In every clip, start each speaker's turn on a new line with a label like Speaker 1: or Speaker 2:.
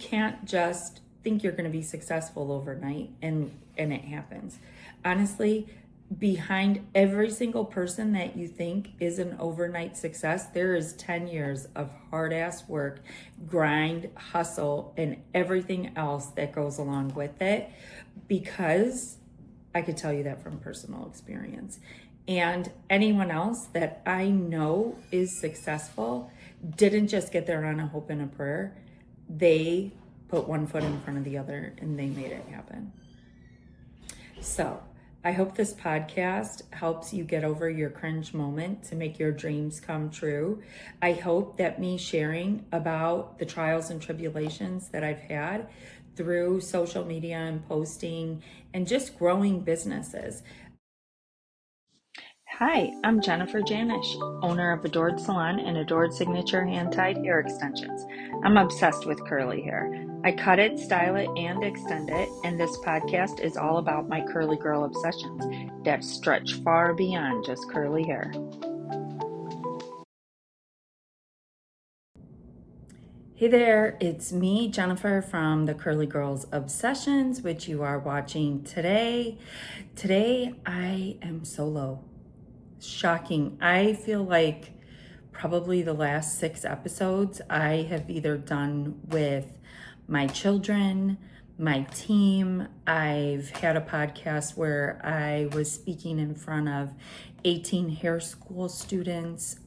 Speaker 1: can't just think you're going to be successful overnight and it happens. Honestly, behind every single person that you think is an overnight success, there is 10 years of hard ass work, grind, hustle, and everything else that goes along with it, because I could tell you that from personal experience. And anyone else that I know is successful didn't just get there on a hope and a prayer. They put one foot in front of the other and they made it happen. So I hope this podcast helps you get over your cringe moment to make your dreams come true. I hope that me sharing about the trials and tribulations that I've had through social media and posting and just growing businesses. Hi, I'm Jennifer Janish, owner of Adored Salon and Adored Signature Hand-Tied Hair Extensions. I'm obsessed with curly hair. I cut it, style it, and extend it, and this podcast is all about my curly girl obsessions that stretch far beyond just curly hair. Hey there, it's me, Jennifer, from the Curly Girls Obsessions, which you are watching today. Today, I am solo. Shocking. I feel like probably the last 6 episodes I have either done with my children, my team. I've had a podcast where I was speaking in front of 18 hair school students.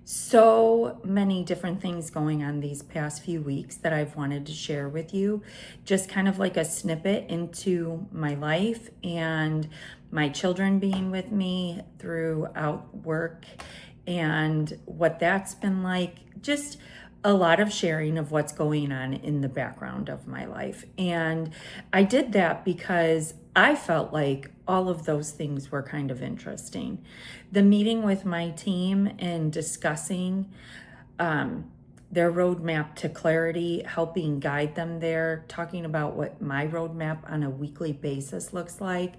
Speaker 1: So many different things going on these past few weeks that I've wanted to share with you. Just kind of like a snippet into my life and my children being with me throughout work and what that's been like. Just a lot of sharing of what's going on in the background of my life. And I did that because I felt like all of those things were kind of interesting. The meeting with my team and discussing their roadmap to clarity, helping guide them there, talking about what my roadmap on a weekly basis looks like,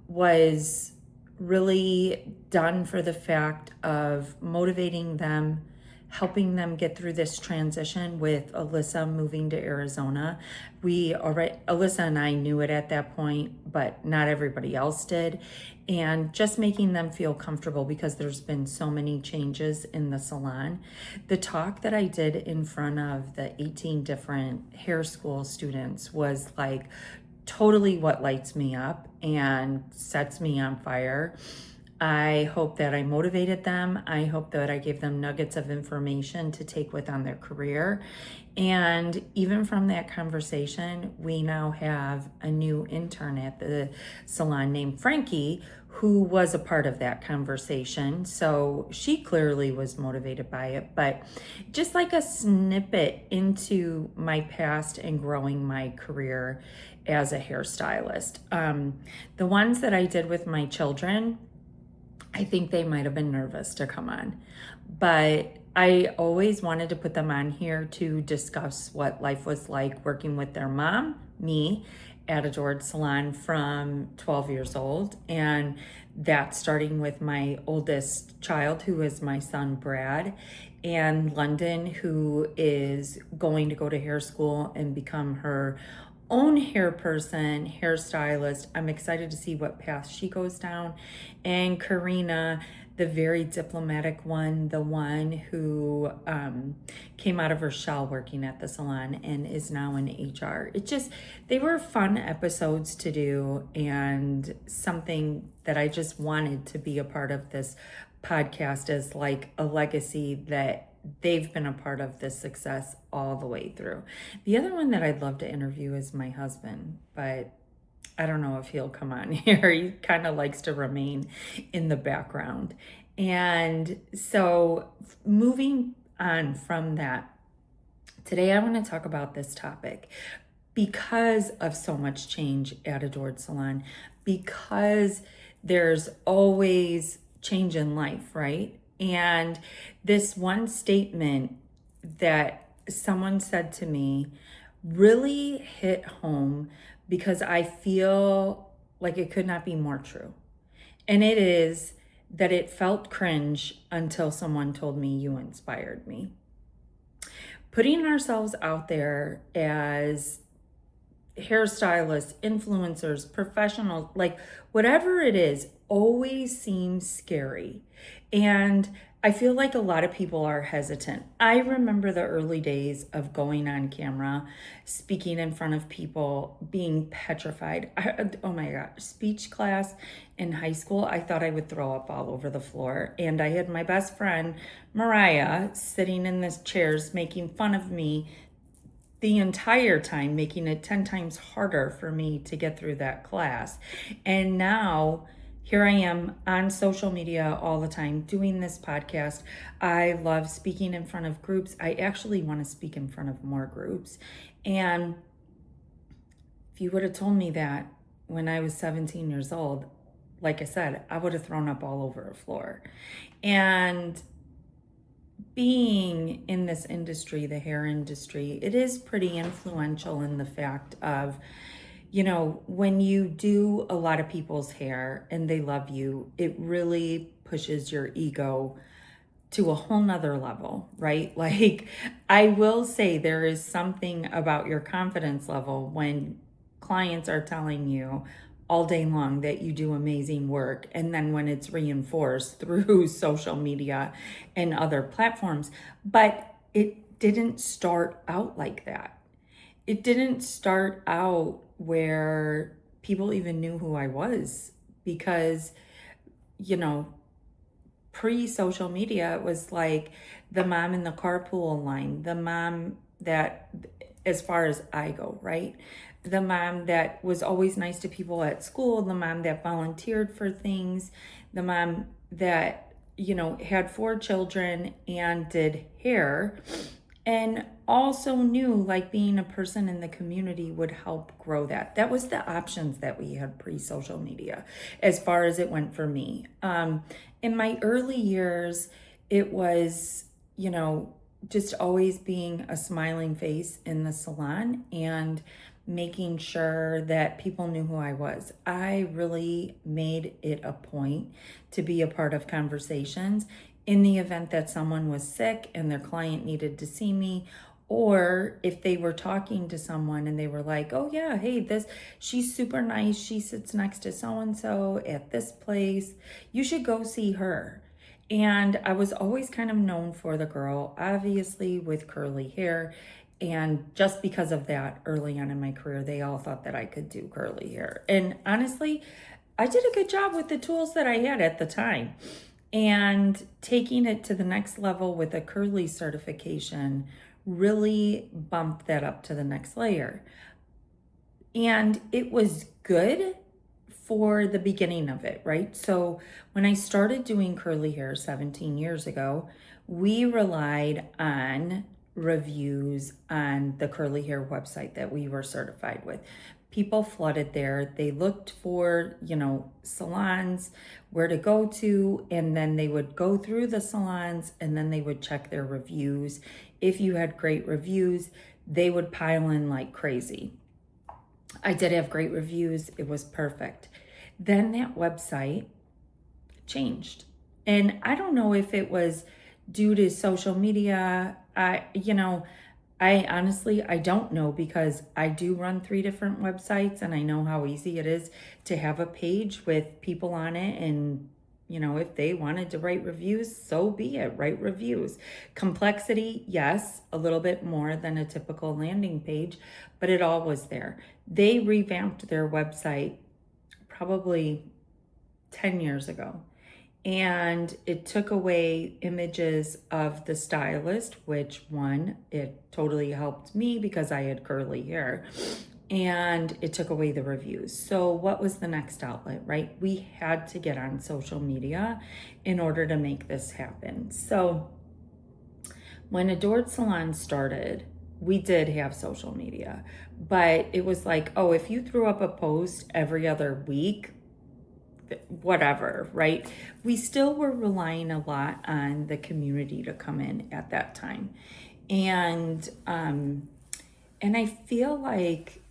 Speaker 1: was really done for the fact of motivating them, helping them get through this transition with Alyssa moving to Arizona. Alyssa and I knew it at that point, but not everybody else did. And just making them feel comfortable because there's been so many changes in the salon. The talk that I did in front of the 18 different hair school students was like totally what lights me up and sets me on fire. I hope that I motivated them. I hope that I gave them nuggets of information to take with on their career. And even from that conversation, we now have a new intern at the salon named Frankie, who was a part of that conversation. So she clearly was motivated by it, but just like a snippet into my past and growing my career as a hairstylist. The ones that I did with my children, I think they might have been nervous to come on, but I always wanted to put them on here to discuss what life was like working with their mom, me, at Adored Salon from 12 years old. And that's starting with my oldest child, who is my son, Brad, and London, who is going to go to hair school and become her own hair person, hairstylist. I'm excited to see what path she goes down. And Karina, the very diplomatic one, the one who came out of her shell working at the salon and is now in HR. They were fun episodes to do and something that I just wanted to be a part of this podcast as like a legacy that they've been a part of this success all the way through. The other one that I'd love to interview is my husband, but I don't know if he'll come on here. He kind of likes to remain in the background. And so moving on from that, today I want to talk about this topic because of so much change at Adored Salon, because there's always change in life, right? And this one statement that someone said to me really hit home because I feel like it could not be more true. And it is that it felt cringe until someone told me you inspired me. putting ourselves out there as hairstylists, influencers, professionals, like whatever it is, always seems scary. And I feel like a lot of people are hesitant. I remember the early days of going on camera, speaking in front of people, being petrified. Oh my God, speech class in high school, I thought I would throw up all over the floor. And I had my best friend, Mariah, sitting in this chairs making fun of me the entire time, making it 10 times harder for me to get through that class. And now here I am on social media all the time doing this podcast. I love speaking in front of groups. I actually want to speak in front of more groups. And if you would have told me that when I was 17 years old, like I said, I would have thrown up all over a floor. And being in this industry, the hair industry, it is pretty influential in the fact of, when you do a lot of people's hair and they love you, it really pushes your ego to a whole nother level, right? Like, I will say there is something about your confidence level when clients are telling you all day long that you do amazing work. And then when it's reinforced through social media and other platforms. But it didn't start out like that. It didn't start out where people even knew who I was because, pre-social media, it was like the mom in the carpool line, the mom that, as far as I go, right? The mom that was always nice to people at school, the mom that volunteered for things, the mom that, had 4 children and did hair, and also knew like being a person in the community would help grow that. That was the options that we had pre-social media as far as it went for me. In my early years, it was, just always being a smiling face in the salon and making sure that people knew who I was. I really made it a point to be a part of conversations in the event that someone was sick and their client needed to see me, or if they were talking to someone and they were like, oh yeah, hey, she's super nice. She sits next to so-and-so at this place. You should go see her. And I was always kind of known for the girl, obviously with curly hair. And just because of that, early on in my career, they all thought that I could do curly hair. And honestly, I did a good job with the tools that I had at the time. And taking it to the next level with a curly certification really bumped that up to the next layer. And it was good for the beginning of it, right? So when I started doing curly hair 17 years ago, we relied on reviews on the curly hair website that we were certified with. People flooded there. They looked for, salons, where to go to, and then they would go through the salons and then they would check their reviews. If you had great reviews, they would pile in like crazy. I did have great reviews. It was perfect. Then that website changed. And I don't know if it was due to social media. I honestly, I don't know, because I do run 3 different websites and I know how easy it is to have a page with people on it. And, if they wanted to write reviews, so be it, write reviews. Complexity, yes, a little bit more than a typical landing page, but it all was there. They revamped their website probably 10 years ago. And it took away images of the stylist, which it totally helped me because I had curly hair, and it took away the reviews. So what was the next outlet, right? We had to get on social media in order to make this happen. So when Adored Salon started, we did have social media, but it was like, oh, if you threw up a post every other week, whatever, right? We still were relying a lot on the community to come in at that time. And I feel like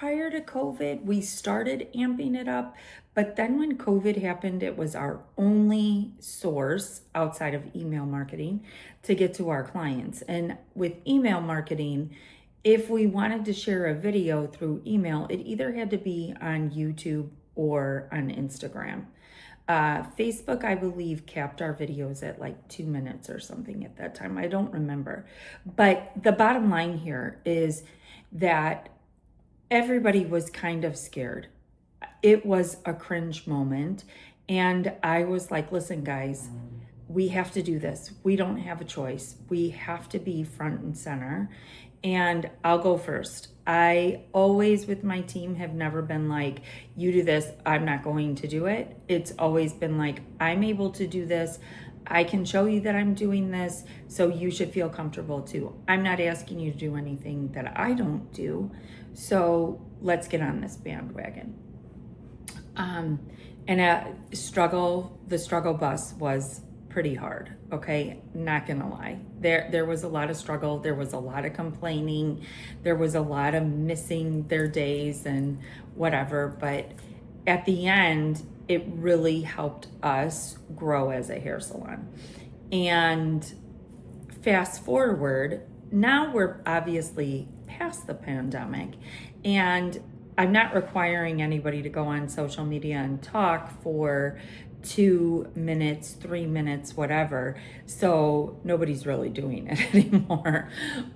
Speaker 1: prior to COVID, we started amping it up, But then when COVID happened, it was our only source outside of email marketing to get to our clients. And with email marketing, if we wanted to share a video through email, it either had to be on YouTube or on Instagram. Facebook, I believe, capped our videos at like 2 minutes or something at that time. I don't remember. But the bottom line here is that everybody was kind of scared. It was a cringe moment. And I was like, listen, guys, we have to do this. We don't have a choice. We have to be front and center. And I'll go first. I always, with my team, have never been like, you do this, I'm not going to do it. It's always been like, I'm able to do this. I can show you that I'm doing this, so you should feel comfortable too. I'm not asking you to do anything that I don't do. So let's get on this bandwagon. The struggle bus was pretty hard. Okay. Not gonna lie. There was a lot of struggle. There was a lot of complaining. There was a lot of missing their days and whatever. But at the end, it really helped us grow as a hair salon. And fast forward, now we're obviously past the pandemic, and I'm not requiring anybody to go on social media and talk for 2 minutes, 3 minutes, whatever. So nobody's really doing it anymore,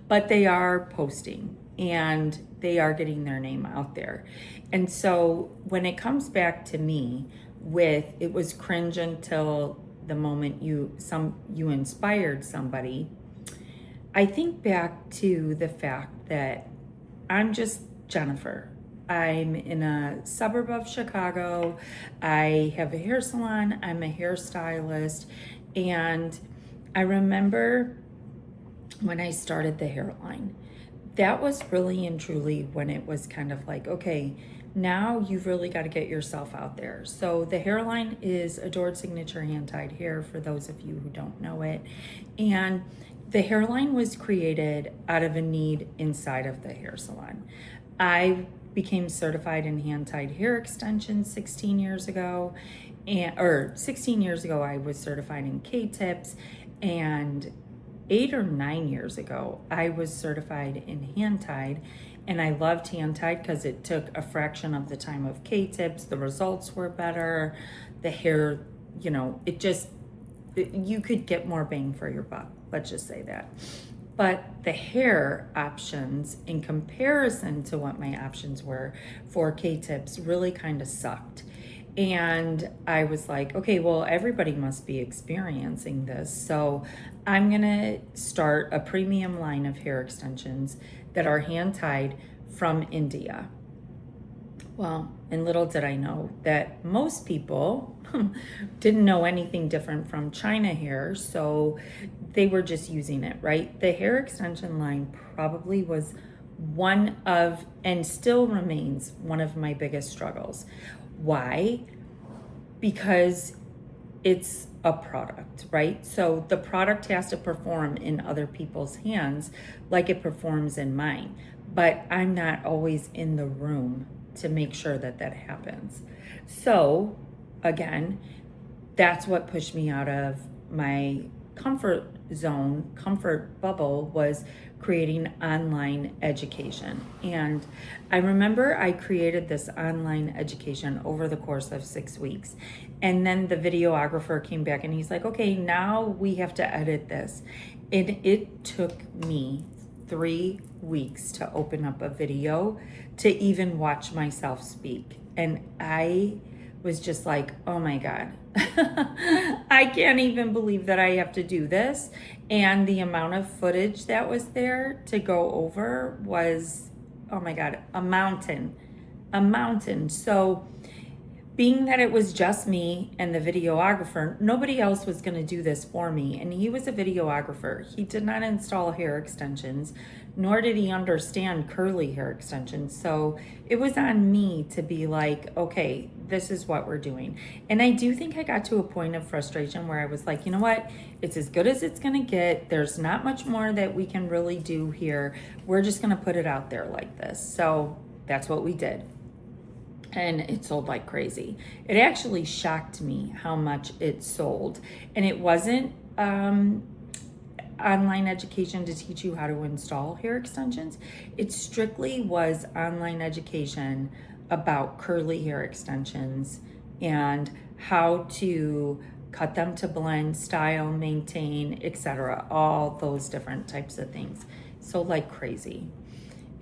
Speaker 1: but they are posting and they are getting their name out there. And so when it comes back to me with, it was cringe until the moment you inspired somebody, I think back to the fact that I'm just Jennifer. I'm in a suburb of Chicago. I have a hair salon. I'm a hairstylist. And I remember when I started the hairline, that was really and truly when it was kind of like, okay, now you've really got to get yourself out there. So the hairline is Adored Signature Hand-Tied Hair, for those of you who don't know it. And the hairline was created out of a need inside of the hair salon. I became certified in hand-tied hair extensions 16 years ago. 16 years ago, I was certified in K-tips, and 8 or 9 years ago, I was certified in hand-tied, and I loved hand-tied because it took a fraction of the time of K-tips. The results were better. The hair, you could get more bang for your buck. Let's just say that. But the hair options, in comparison to what my options were for K-tips, really kind of sucked. And I was like, okay, well, everybody must be experiencing this. So I'm gonna start a premium line of hair extensions that are hand-tied from India. Well, and little did I know that most people didn't know anything different from China hair, so they were just using it, right? The hair extension line probably was one of, and still remains, one of my biggest struggles. Why? Because it's a product, right? So the product has to perform in other people's hands like it performs in mine, but I'm not always in the room to make sure that that happens. So again, that's what pushed me out of my comfort zone, comfort bubble, was creating online education. And I remember I created this online education over the course of 6 weeks. And then the videographer came back and he's like, okay, now we have to edit this. And it took me 3 weeks to open up a video to even watch myself speak. And I was just like, oh my God, I can't even believe that I have to do this. And the amount of footage that was there to go over was, oh my God, a mountain. So being that it was just me and the videographer, nobody else was going to do this for me. And he was a videographer. He did not install hair extensions, nor did he understand curly hair extensions. So it was on me to be like, okay, this is what we're doing. And I do think I got to a point of frustration where I was like, you know what? It's as good as it's going to get. There's not much more that we can really do here. We're just going to put it out there like this. So that's what we did. and it sold like crazy. It actually shocked me how much it sold. And it wasn't online education to teach you how to install hair extensions. It strictly was online education about curly hair extensions and how to cut them to blend, style, maintain, etc. All those different types of things. So like crazy.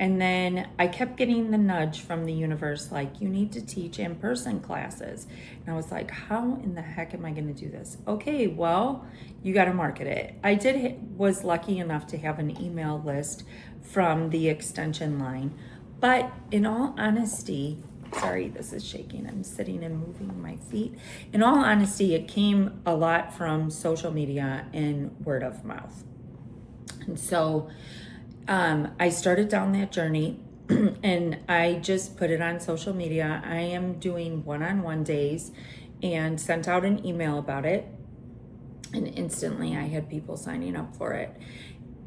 Speaker 1: And then I kept getting the nudge from the universe, like, you need to teach in-person classes. And I was like, how in the heck am I going to do this? Okay, well, you got to market it. I was lucky enough to have an email list from the extension line. But in all honesty, sorry, this is shaking. I'm sitting and moving my feet. In all honesty, it came a lot from social media and word of mouth. And so I started down that journey and I just put it on social media. I am doing one-on-one days and sent out an email about it. And instantly I had people signing up for it.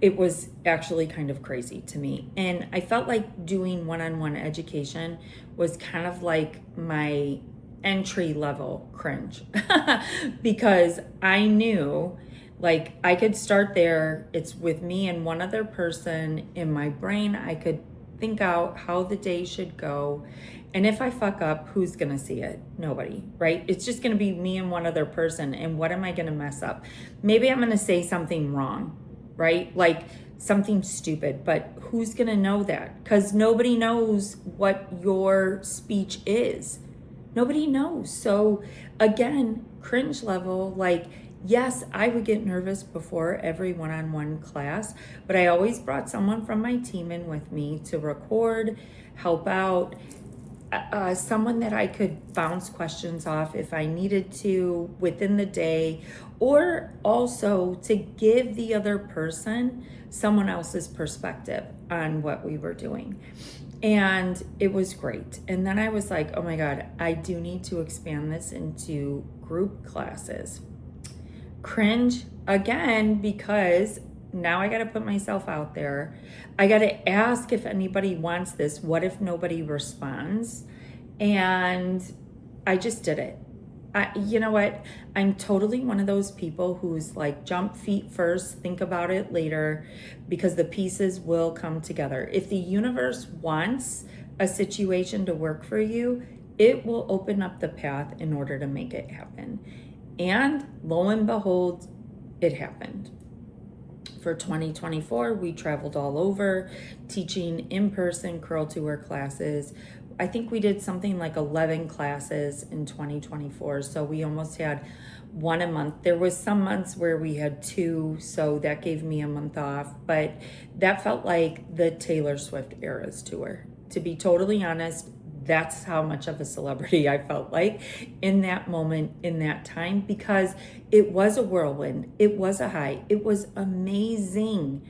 Speaker 1: It was actually kind of crazy to me. And I felt like doing one-on-one education was kind of like my entry level cringe because I knew like I could start there. It's with me and one other person. In my brain, I could think out how the day should go. And if I fuck up, who's gonna see it? Nobody, right? It's just gonna be me and one other person. And what am I gonna mess up? Maybe I'm gonna say something wrong, right? Like something stupid, but who's gonna know that? Because nobody knows what your speech is. Nobody knows. So again, cringe level, like, yes, I would get nervous before every one-on-one class, but I always brought someone from my team in with me to record, help out, someone that I could bounce questions off if I needed to within the day, or also to give the other person someone else's perspective on what we were doing. And it was great. And then I was like, oh my God, I do need to expand this into group classes. Cringe again, because now I got to put myself out there. I got to ask if anybody wants this. What if nobody responds? And I just did it. You know what? I'm totally one of those people who's like, jump feet first, think about it later, because the pieces will come together. If the universe wants a situation to work for you, it will open up the path in order to make it happen. And lo and behold, it happened. For 2024, we traveled all over teaching in-person curl tour classes. I think we did something like 11 classes in 2024. So we almost had one a month. There was some months where we had two, so that gave me a month off. But that felt like the Taylor Swift Eras tour. To be totally honest, that's how much of a celebrity I felt like in that moment, in that time, because it was a whirlwind. It was a high. It was amazing.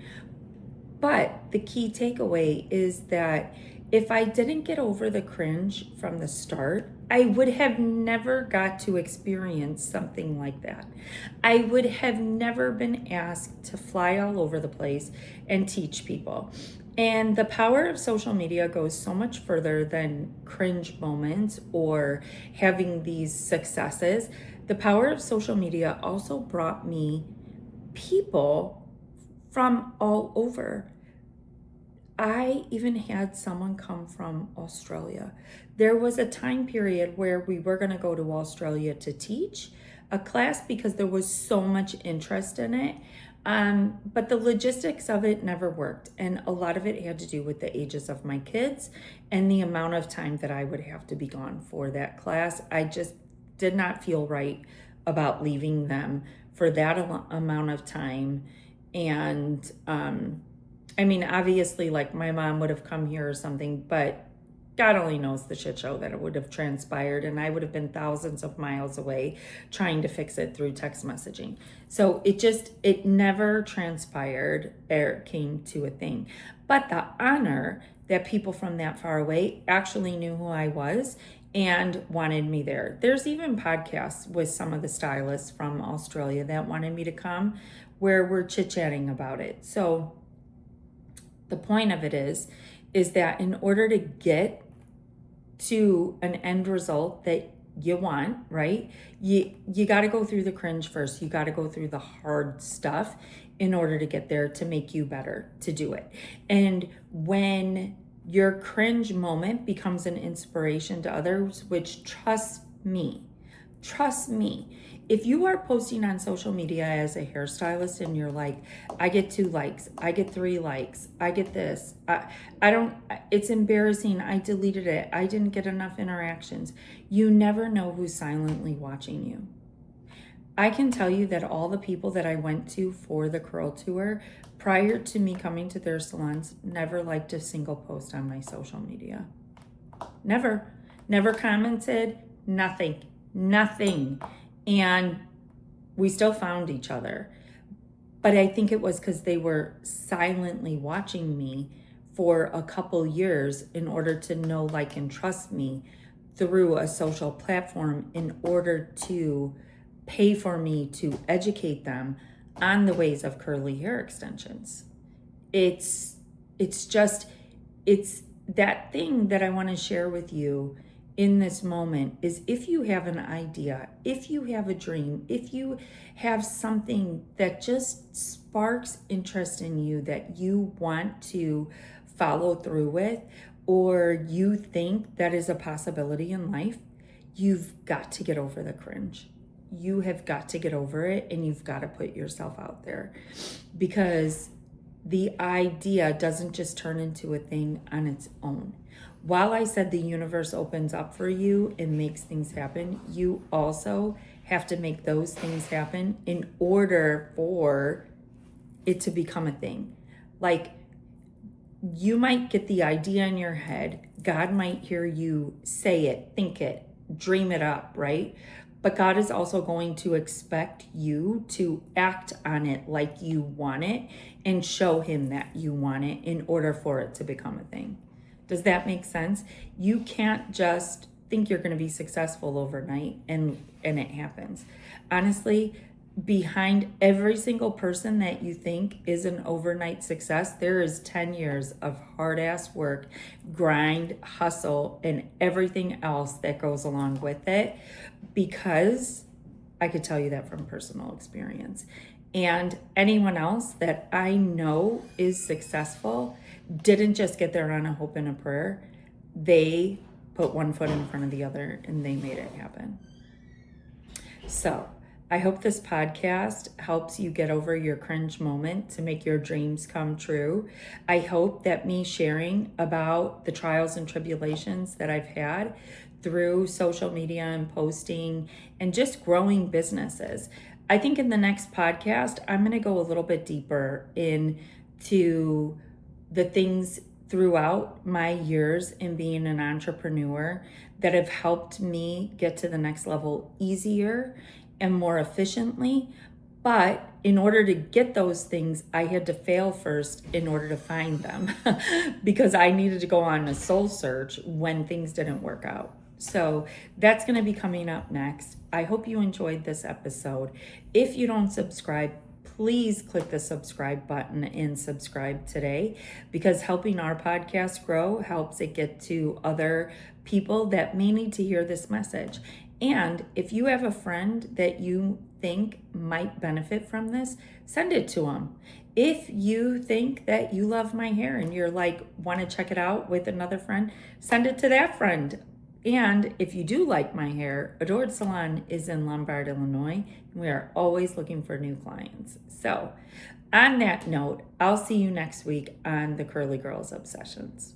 Speaker 1: But the key takeaway is that if I didn't get over the cringe from the start, I would have never got to experience something like that. I would have never been asked to fly all over the place and teach people. And the power of social media goes so much further than cringe moments or having these successes. The power of social media also brought me people from all over. I even had someone come from Australia. There was a time period where we were going to go to Australia to teach a class because there was so much interest in it. But the logistics of it never worked. And a lot of it had to do with the ages of my kids and the amount of time that I would have to be gone for that class. I just did not feel right about leaving them for that amount of time. And, I mean, obviously, like my mom would have come here or something, but God only knows the shit show that it would have transpired, and I would have been thousands of miles away trying to fix it through text messaging. So it never transpired or came to a thing. But the honor that people from that far away actually knew who I was and wanted me there. There's even podcasts with some of the stylists from Australia that wanted me to come where we're chit-chatting about it. So the point of it is that in order to get to an end result that you want, right? You got to go through the cringe first. You got to go through the hard stuff in order to get there, to make you better, to do it. And when your cringe moment becomes an inspiration to others, which trust me, if you are posting on social media as a hairstylist and you're like, I get 2 likes, I get 3 likes, I get this, I don't, it's embarrassing, I deleted it, I didn't get enough interactions. You never know who's silently watching you. I can tell you that all the people that I went to for the curl tour prior to me coming to their salons never liked a single post on my social media. Never commented, nothing. And we still found each other. But I think it was because they were silently watching me for a couple years in order to know, like, and trust me through a social platform in order to pay for me to educate them on the ways of curly hair extensions. It's that thing that I want to share with you in this moment is, if you have an idea, if you have a dream, if you have something that just sparks interest in you that you want to follow through with, or you think that is a possibility in life, you've got to get over the cringe. You have got to get over it, and you've got to put yourself out there, because the idea doesn't just turn into a thing on its own. While I said the universe opens up for you and makes things happen, you also have to make those things happen in order for it to become a thing. Like, you might get the idea in your head. God might hear you say it, think it, dream it up, right? But God is also going to expect you to act on it like you want it and show him that you want it in order for it to become a thing. Does that make sense? You can't just think you're going to be successful overnight and it happens. Honestly, behind every single person that you think is an overnight success, there is 10 years of hard ass work, grind, hustle, and everything else that goes along with it, because I could tell you that from personal experience. And anyone else that I know is successful didn't just get there on a hope and a prayer. They put one foot in front of the other and they made it happen. So I hope this podcast helps you get over your cringe moment to make your dreams come true. I hope that me sharing about the trials and tribulations that I've had through social media and posting and just growing businesses. I think in the next podcast, I'm going to go a little bit deeper into the things throughout my years in being an entrepreneur that have helped me get to the next level easier and more efficiently. But in order to get those things, I had to fail first in order to find them because I needed to go on a soul search when things didn't work out. So that's going to be coming up next. I hope you enjoyed this episode. If you don't subscribe, please click the subscribe button and subscribe today, because helping our podcast grow helps it get to other people that may need to hear this message. And if you have a friend that you think might benefit from this, send it to them. If you think that you love my hair and you're like, want to check it out with another friend, send it to that friend. And if you do like my hair, Adored Salon is in Lombard, Illinois, and we are always looking for new clients. So on that note, I'll see you next week on the Curly Girls Obsessions.